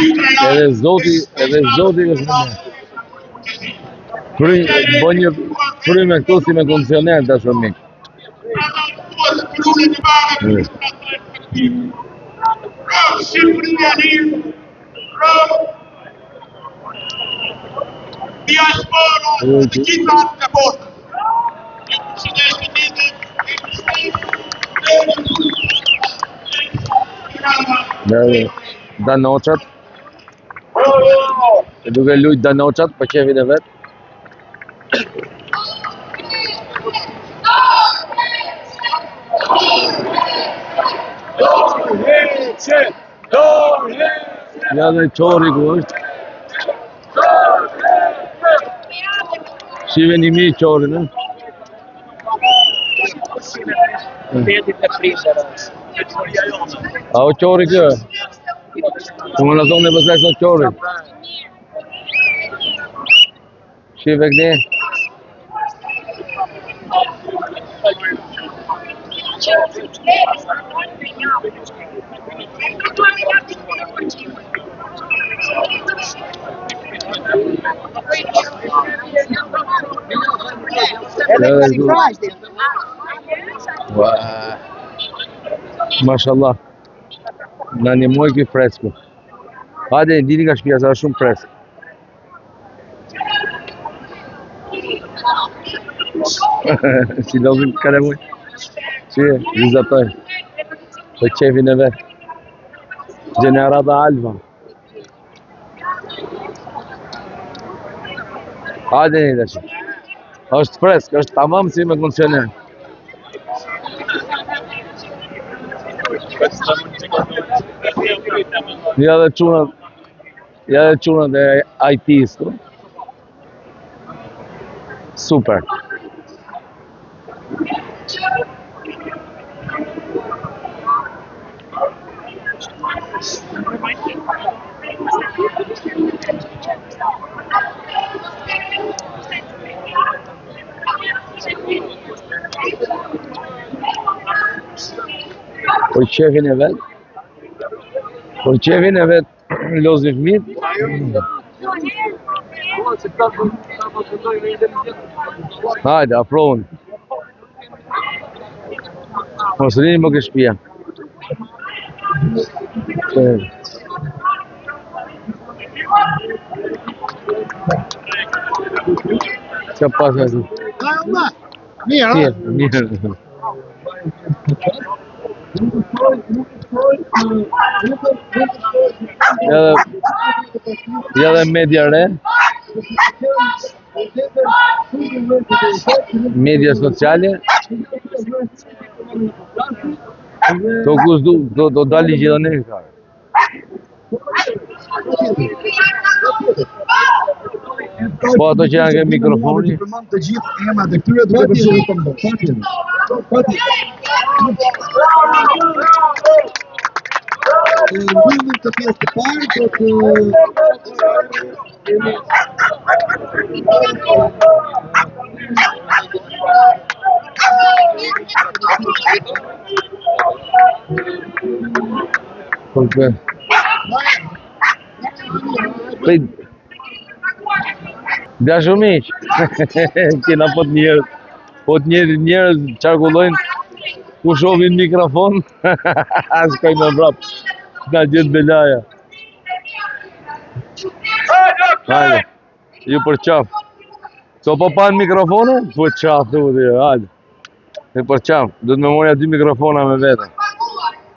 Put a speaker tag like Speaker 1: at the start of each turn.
Speaker 1: Edhe Zoti është me ne. Bën një frymë këtu si me kondicioner dashur mik. Danoqat duke lujt danoqat për qefin e vet. Ja dhe qori ku është. Shive një mi qorin, e? A o qori kjo? Ku më në thonë e pësaj sot qori? Shive këni? Mashallah. Në një moj këj fresku. Hajde, dini ka shpia, sa është shumë fresk. Si lozim kare muj. Si e, vizatoj. Për qefin e vetë. Generata Alva. Hajde një dhe që. është fresk, është tamam si me kondicioner. Ja dhe çunat e IT-s tu. Super. Për qefin e vet. Për qefin e vet lozi fëmit. Hajde, afrohen. Mos rini më ke shtëpia. Çka pas ashtu? Mirë. Ja dhe media re. Media sociale. To kus do dali gjithë ka. Po ato që janë ke mikrofoni.
Speaker 2: Të gjithë emrat e këtyre duke përsëritur të mbështetjen. Mbyllim të pjesë të parë do
Speaker 1: të Dashur miq, kena po të njerëz qarkullojnë ku shohin mikrofon, shkojnë në vrap, nga gjithë belaja. Hajde, ju për qaf. So po pan mikrofone? Po qaf, hajde. E për qaf, do të me morja 2 mikrofona me vete.